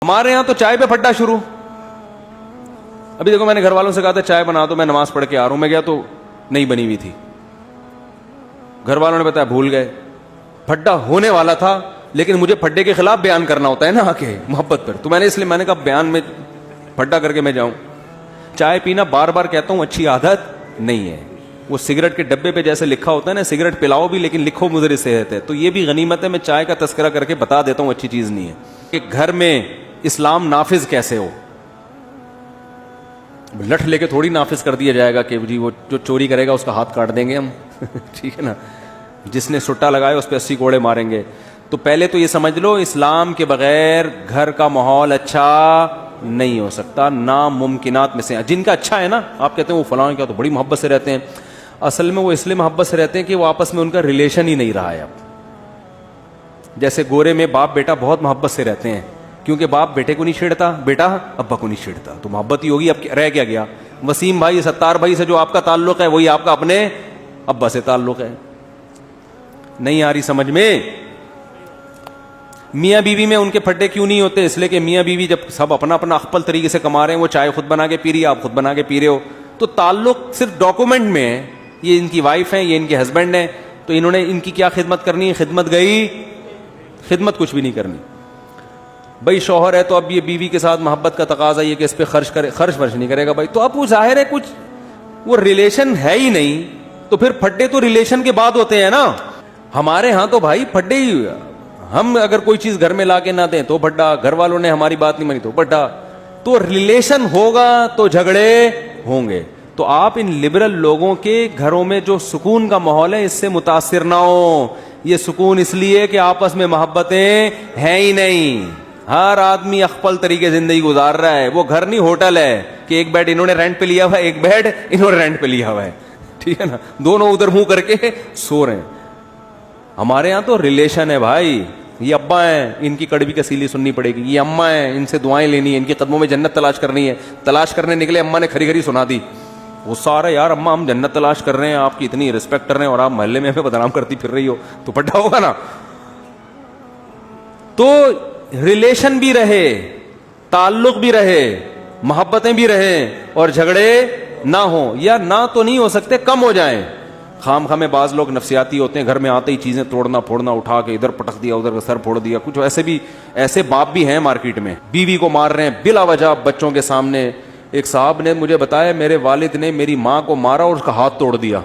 ہمارے یہاں تو چائے پہ پھڈا شروع. ابھی دیکھو میں نے گھر والوں سے کہا تھا چائے بنا دو, میں نماز پڑھ کے آ رہا ہوں, میں گیا تو نہیں بنی ہوئی تھی. گھر والوں نے بتایا بھول گئے. پھڈا ہونے والا تھا لیکن مجھے پھڈے کے خلاف بیان کرنا ہوتا ہے نا آ کے محبت پر, تو میں نے اس لیے میں نے کہا بیان میں پھڈا کر کے میں جاؤں. چائے پینا بار بار کہتا ہوں اچھی عادت نہیں ہے. وہ سگریٹ کے ڈبے پہ جیسے لکھا ہوتا ہے نا سگریٹ پلاؤ بھی لیکن لکھو مضر صحت ہے, تو یہ بھی غنیمت ہے. میں چائے کا تذکرہ کر کے بتا دیتا ہوں اچھی چیز نہیں ہے کہ گھر میں اسلام نافذ کیسے ہو. لٹھ لے کے تھوڑی نافذ کر دیا جائے گا کہ جی وہ جو چوری کرے گا اس کا ہاتھ کاٹ دیں گے ہم ٹھیک ہے نا, جس نے سٹا لگایا اس پہ 80 کوڑے ماریں گے. تو پہلے تو یہ سمجھ لو اسلام کے بغیر گھر کا ماحول اچھا نہیں ہو سکتا. ناممکنات میں سے جن کا اچھا ہے نا, آپ کہتے ہیں وہ فلاں کیا تو بڑی محبت سے رہتے ہیں, اصل میں وہ اس لیے محبت سے رہتے ہیں کہ وہ آپس میں ان کا ریلیشن ہی نہیں رہا ہے. اب جیسے گورے میں باپ بیٹا بہت محبت سے رہتے ہیں کیونکہ باپ بیٹے کو نہیں چھیڑتا, بیٹا ابا کو نہیں چھیڑتا, تو محبت ہی ہوگی. اب رہ کیا گیا؟ وسیم بھائی ستار بھائی سے جو آپ کا تعلق ہے وہی آپ کا اپنے ابا سے تعلق ہے. نہیں آ رہی سمجھ میں؟ میاں بیوی میں ان کے پھڈے کیوں نہیں ہوتے؟ اس لیے کہ میاں بیوی جب سب اپنا اپنا اخپل طریقے سے کما رہے ہیں, وہ چائے خود بنا کے پی رہی ہے, آپ خود بنا کے پی رہے ہو, تو تعلق صرف ڈاکومنٹ میں ہے. یہ ان کی وائف ہے, یہ ان کے ہسبینڈ ہیں, تو انہوں نے ان کی کیا خدمت کرنی ہے؟ خدمت گئی, خدمت کچھ بھی نہیں کرنی. بھائی شوہر ہے تو اب یہ بیوی کے ساتھ محبت کا تقاضا یہ کہ اس پہ خرچ کرے, خرچ ورچ نہیں کرے گا بھائی, تو اب وہ ظاہر ہے کچھ وہ ریلیشن ہے ہی نہیں. تو پھر پھڈے تو ریلیشن کے بعد ہوتے ہیں نا. ہمارے ہاں تو بھائی پھڈے ہی, ہم اگر کوئی چیز گھر میں لا کے نہ دیں تو پھڈا, گھر والوں نے ہماری بات نہیں مانی تو پھڈا. تو ریلیشن ہوگا تو جھگڑے ہوں گے. تو آپ ان لبرل لوگوں کے گھروں میں جو سکون کا ماحول ہے اس سے متاثر نہ ہو. یہ سکون اس لیے کہ آپس میں محبتیں ہیں ہی نہیں, ہر آدمی اخپل طریقے زندگی گزار رہا ہے. وہ گھر نہیں ہوٹل ہے کہ ایک بیڈ انہوں نے رینٹ پہ لیا ہوا ہے, ایک بیڈ انہوں نے رینٹ پہ لیا ہوا ہے, ٹھیک ہے نا, دونوں ادھر منہ کر کے سو رہے ہیں. ہمارے ہاں تو ریلیشن ہے بھائی. یہ ابا ہیں, ان کی کڑوی کسیلی سننی پڑے گی. یہ اماں ہیں, ان سے دعائیں لینی ہے, ان کے قدموں میں جنت تلاش کرنی ہے. تلاش کرنے نکلے, اماں نے کھری کھری سنا دی, وہ سارا یار اماں ہم جنت تلاش کر رہے ہیں, آپ کی اتنی رسپیکٹ کر رہے ہیں اور آپ محلے میں ہمیں بدنام کرتی پھر رہی ہو, تو پھڈا ہوگا نا. تو ریلیشن بھی رہے, تعلق بھی رہے, محبتیں بھی رہیں اور جھگڑے نہ ہوں, یا نہ تو نہیں ہو سکتے, کم ہو جائیں. خام خامے بعض لوگ نفسیاتی ہوتے ہیں, گھر میں آتے ہی چیزیں توڑنا پھوڑنا, اٹھا کے ادھر پٹک دیا ادھر سر پھوڑ دیا. کچھ ایسے باپ بھی ہیں مارکیٹ میں, بیوی کو مار رہے ہیں بلا وجہ بچوں کے سامنے. ایک صاحب نے مجھے بتایا میرے والد نے میری ماں کو مارا اور اس کا ہاتھ توڑ دیا.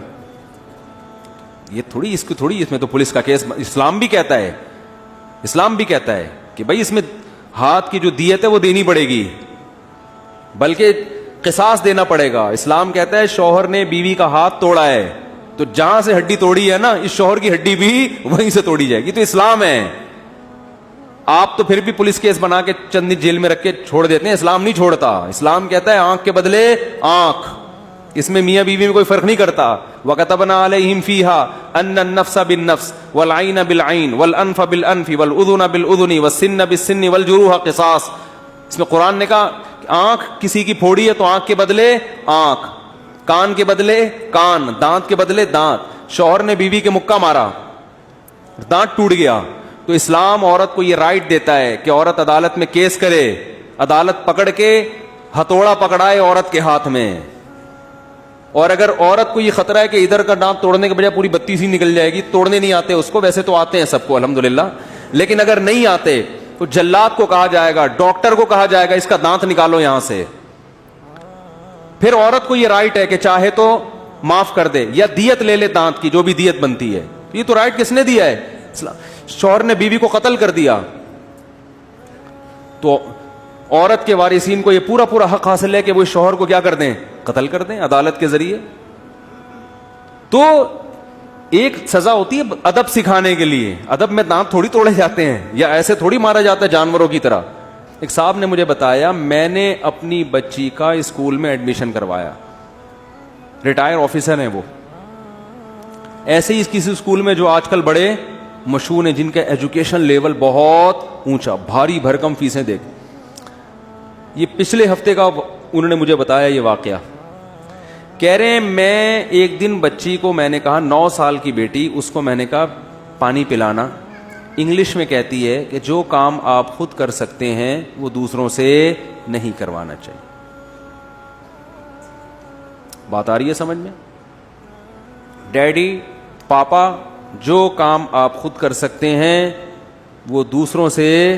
یہ تھوڑی اس میں تو پولیس کا کیس, اسلام بھی کہتا ہے کہ بھائی اس میں ہاتھ کی جو دیت ہے وہ دینی پڑے گی, بلکہ قصاص دینا پڑے گا. اسلام کہتا ہے شوہر نے بیوی کا ہاتھ توڑا ہے تو جہاں سے ہڈی توڑی ہے نا, اس شوہر کی ہڈی بھی وہیں سے توڑی جائے گی. تو اسلام ہے. آپ تو پھر بھی پولیس کیس بنا کے چند دن جیل میں رکھ کے چھوڑ دیتے ہیں, اسلام نہیں چھوڑتا. اسلام کہتا ہے آنکھ کے بدلے آنکھ. اس میں میاں بیوی میں کوئی فرق نہیں کرتا. وَكَتَبْنَا عَلَيْهِمْ فِيهَا أَنَّ النَّفْسَ بِالنَّفْسِ وَالْعَيْنَ بِالْعَيْنِ وَالْأَنْفَ بِالْأَنْفِ وَالْأُذُنَ بِالْأُذُنِ وَالسِّنَّ بِالسِّنِّ وَالْجُرُوحَ قِصَاص. اس میں قرآن نے کہا آنکھ کسی کی پھوڑی ہے تو آنکھ کے بدلے آنکھ, کان کے بدلے کان, دانت کے بدلے دانت. شوہر نے بیوی کے مکہ مارا, دانت ٹوٹ گیا, تو اسلام عورت کو یہ رائٹ دیتا ہے کہ عورت عدالت میں کیس کرے, عدالت پکڑ کے ہتھوڑا پکڑائے عورت کے ہاتھ میں. اور اگر عورت کو یہ خطرہ ہے کہ ادھر کا دانت توڑنے کے بجائے پوری 32 ہی نکل جائے گی, توڑنے نہیں آتے اس کو, ویسے تو آتے ہیں سب کو الحمدللہ, لیکن اگر نہیں آتے تو جلاد کو کہا جائے گا, ڈاکٹر کو کہا جائے گا اس کا دانت نکالو یہاں سے. پھر عورت کو یہ رائٹ ہے کہ چاہے تو معاف کر دے یا دیت لے لے دانت کی, جو بھی دیت بنتی ہے. یہ تو رائٹ کس نے دیا ہے؟ شوہر نے بیوی کو قتل کر دیا تو عورت کے وارثین کو یہ پورا حق حاصل ہے کہ وہ شوہر کو کیا کر دیں, قتل کر دیں عدالت کے ذریعے. تو ایک سزا ہوتی ہے ادب سکھانے کے لیے. ادب میں دانت تھوڑی توڑے جاتے ہیں یا ایسے تھوڑی مارا جاتا ہے جانوروں کی طرح. ایک صاحب نے مجھے بتایا, میں نے اپنی بچی کا اسکول میں ایڈمیشن کروایا, ریٹائر آفیسر ہیں وہ, ایسے ہی کسی اسکول میں جو آج کل بڑے مشہور ہیں, جن کا ایجوکیشن لیول بہت اونچا, بھاری بھرکم فیسیں دیکھ. یہ پچھلے ہفتے کا انہوں نے مجھے بتایا یہ واقعہ. کہہ رہے ہیں میں ایک دن بچی کو میں نے کہا 9 سال کی بیٹی, اس کو میں نے کہا پانی پلانا, انگلش میں کہتی ہے کہ جو کام آپ خود کر سکتے ہیں وہ دوسروں سے نہیں کروانا چاہیے. بات آ رہی ہے سمجھ میں؟ ڈیڈی، پاپا، جو کام آپ خود کر سکتے ہیں وہ دوسروں سے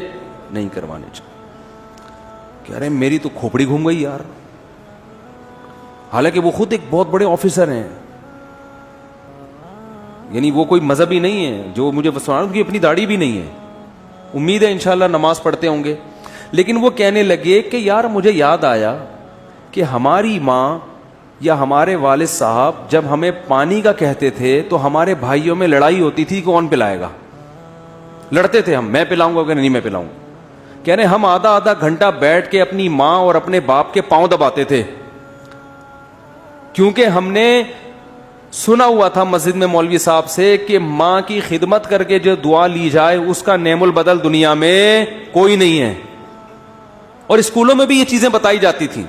نہیں کروانے چاہیے. کہہ رہے میری تو کھوپڑی گھوم گئی یار. حالانکہ وہ خود ایک بہت بڑے آفیسر ہیں، یعنی وہ کوئی مذہبی نہیں ہے جو مجھے سنا، ان کی اپنی داڑھی بھی نہیں ہے. امید ہے انشاءاللہ نماز پڑھتے ہوں گے. لیکن وہ کہنے لگے کہ یار مجھے یاد آیا کہ ہماری ماں یا ہمارے والد صاحب جب ہمیں پانی کا کہتے تھے تو ہمارے بھائیوں میں لڑائی ہوتی تھی کون پلائے گا. لڑتے تھے ہم، میں پلاؤں گا کہ نہیں میں پلاؤں. کہہ رہے ہم آدھا آدھا گھنٹہ بیٹھ کے اپنی ماں اور اپنے باپ کے پاؤں دباتے تھے، کیونکہ ہم نے سنا ہوا تھا مسجد میں مولوی صاحب سے کہ ماں کی خدمت کر کے جو دعا لی جائے اس کا نعم البدل دنیا میں کوئی نہیں ہے. اور اسکولوں میں بھی یہ چیزیں بتائی جاتی تھیں.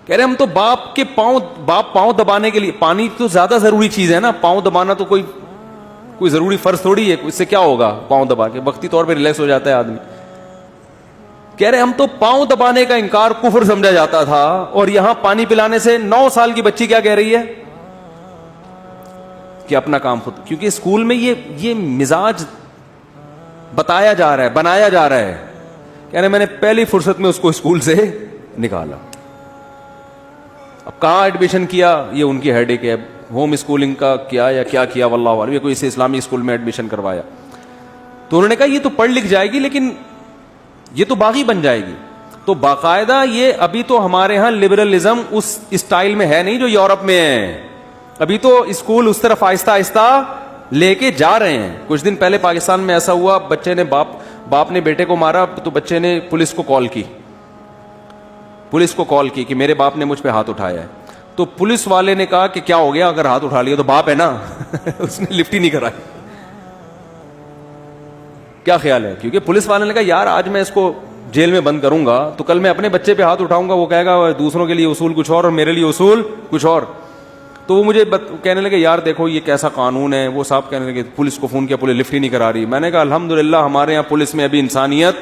کہہ رہے ہم تو باپ کے پاؤں دبانے کے لیے، پانی تو زیادہ ضروری چیز ہے نا، پاؤں دبانا تو کوئی ضروری فرض تھوڑی ہے، اس سے کیا ہوگا پاؤں دبا کے، وقتی طور پہ ریلیکس ہو جاتا ہے آدمی. کہہ رہے ہم تو پاؤں دبانے کا انکار کفر سمجھا جاتا تھا، اور یہاں پانی پلانے سے 9 سال کی بچی کیا کہہ رہی ہے کہ اپنا کام خود. کیونکہ اسکول میں یہ مزاج بتایا جا رہا ہے، بنایا جا رہا ہے. کہہ رہے میں نے پہلی فرصت میں اس کو اسکول سے نکالا. اب کہاں ایڈمیشن کیا یہ ان کی ہیڈ ایک ہے، ہوم اسکولنگ کا کیا یا کیا کیا واللہ عالم، یہ کوئی اسے اسلامی اسکول میں ایڈمیشن کروایا. تو انہوں نے کہا یہ تو پڑھ لکھ جائے گی لیکن یہ تو باغی بن جائے گی. تو باقاعدہ یہ ابھی تو ہمارے ہاں لبرلزم اس اسٹائل میں ہے نہیں جو یورپ میں ہے. ابھی تو اسکول اس طرف آہستہ آہستہ لے کے جا رہے ہیں. کچھ دن پہلے پاکستان میں ایسا ہوا، بچے نے باپ نے بیٹے کو مارا تو بچے نے پولیس کو کال کی کہ میرے باپ نے مجھ پہ ہاتھ اٹھایا ہے. تو پولیس والے نے کہا کہ کیا ہو گیا، اگر ہاتھ اٹھا لیا تو باپ ہے نا. اس نے لفٹ ہی نہیں کرائی. کیا خیال ہے؟ کیونکہ پولیس والے نے کہا یار آج میں اس کو جیل میں بند کروں گا تو کل میں اپنے بچے پہ ہاتھ اٹھاؤں گا، وہ کہے گا دوسروں کے لیے اصول کچھ اور میرے لیے اصول کچھ اور. تو وہ مجھے کہنے لگے یار دیکھو یہ کیسا قانون ہے. وہ صاحب کہنے لگے پولیس کو فون کیا، پولیس لفٹ ہی نہیں کرا رہی. میں نے کہا الحمدللہ ہمارے یہاں پولیس میں ابھی انسانیت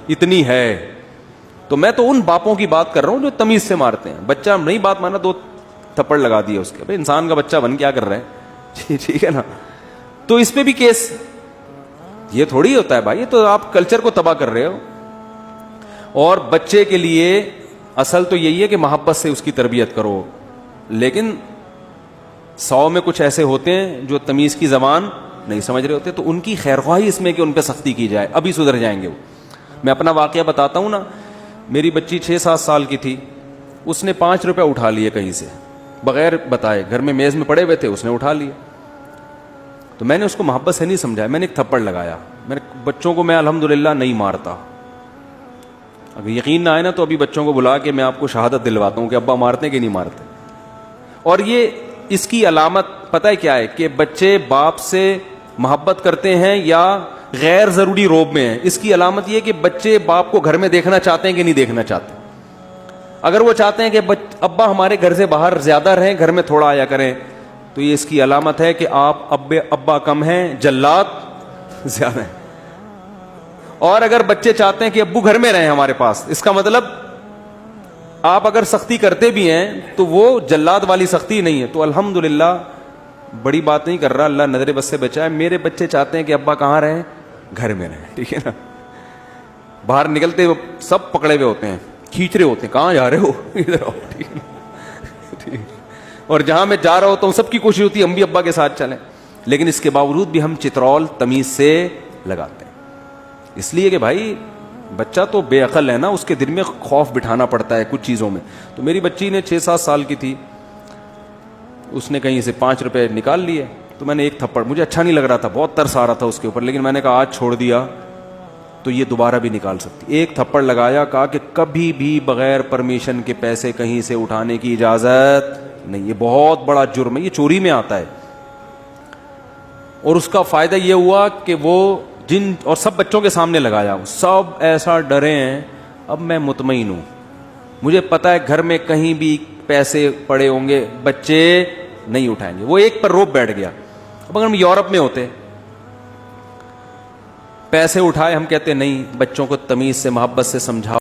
اتنی ہے. تو میں تو ان باپوں کی بات کر رہا ہوں جو تمیز سے مارتے ہیں. بچہ نہیں بات مانا 2 تھپڑ لگا دیے اس کے. بھائی انسان کا بچہ بن کیا کر رہے ہیں، ٹھیک ہے نا. تو اس پہ بھی کیس، یہ تھوڑی ہوتا ہے بھائی، یہ تو آپ کلچر کو تباہ کر رہے ہو. اور بچے کے لیے اصل تو یہی ہے کہ محبت سے اس کی تربیت کرو. لیکن 100 میں کچھ ایسے ہوتے ہیں جو تمیز کی زبان نہیں سمجھ رہے ہوتے، تو ان کی خیرخواہی اس میں کہ ان پہ سختی کی جائے، ابھی سدھر جائیں گے وہ. میں اپنا واقعہ بتاتا ہوں نا. میری بچی 6-7 سال کی تھی، اس نے 5 روپے اٹھا لیے کہیں سے بغیر بتائے، گھر میں میز میں پڑے ہوئے تھے، اس نے اٹھا لیے. تو میں نے اس کو محبت سے نہیں سمجھایا، میں نے ایک تھپڑ لگایا. میرے بچوں کو میں الحمدللہ نہیں مارتا. اگر یقین نہ آئے نا تو ابھی بچوں کو بلا کے میں آپ کو شہادت دلواتا ہوں کہ ابا مارتے کہ نہیں مارتے. اور یہ اس کی علامت پتہ ہے کیا ہے کہ بچے باپ سے محبت کرتے ہیں یا غیر ضروری روب میں ہیں. اس کی علامت یہ کہ بچے باپ کو گھر میں دیکھنا چاہتے ہیں کہ نہیں دیکھنا چاہتے. اگر وہ چاہتے ہیں کہ ابا ہمارے گھر سے باہر زیادہ رہیں، گھر میں تھوڑا آیا کریں، تو یہ اس کی علامت ہے کہ آپ ابا کم ہیں، جلاد زیادہ ہیں. اور اگر بچے چاہتے ہیں کہ ابو گھر میں رہیں ہمارے پاس، اس کا مطلب آپ اگر سختی کرتے بھی ہیں تو وہ جلاد والی سختی نہیں ہے. تو الحمدللہ بڑی بات نہیں کر رہا، اللہ نظر بس سے بچائے. میرے بچے چاہتے ہیں کہ ابا کہاں رہیں، گھر میں رہیں، ٹھیک ہے نا. باہر نکلتے سب پکڑے ہوئے ہوتے ہیں، کھینچ رہے ہوتے ہیں، کہاں جا رہے ہو، ادھر آؤ، ٹھیک ہے. اور جہاں میں جا رہا ہوتا ہوں سب کی کوشش ہوتی ہے ہم بھی ابا کے ساتھ چلیں. لیکن اس کے باوجود بھی ہم چترول تمیز سے لگاتے ہیں، اس لیے کہ بھائی بچہ تو بے عقل ہے نا، اس کے دل میں خوف بٹھانا پڑتا ہے کچھ چیزوں میں. تو میری بچی نے 6-7 سال کی تھی، اس نے کہیں سے 5 روپے نکال لیے. تو میں نے ایک تھپڑ، مجھے اچھا نہیں لگ رہا تھا، بہت ترس آ رہا تھا اس کے اوپر، لیکن میں نے کہا آج چھوڑ دیا تو یہ دوبارہ بھی نکال سکتی. ایک تھپڑ لگایا، کہا کہ کبھی بھی بغیر پرمیشن کے پیسے کہیں سے اٹھانے کی اجازت نہیں، یہ بہت بڑا جرم ہے، یہ چوری میں آتا ہے. اور اس کا فائدہ یہ ہوا کہ وہ اور سب بچوں کے سامنے لگایا، سب ایسا ڈرے ہیں. اب میں مطمئن ہوں، مجھے پتا ہے گھر میں کہیں بھی پیسے پڑے ہوں گے بچے نہیں اٹھائیں گے. وہ ایک پر روپ بیٹھ گیا. اب اگر ہم یورپ میں ہوتے پیسے اٹھائے, ہم کہتے نہیں, بچوں کو تمیز سے محبت سے سمجھاؤ.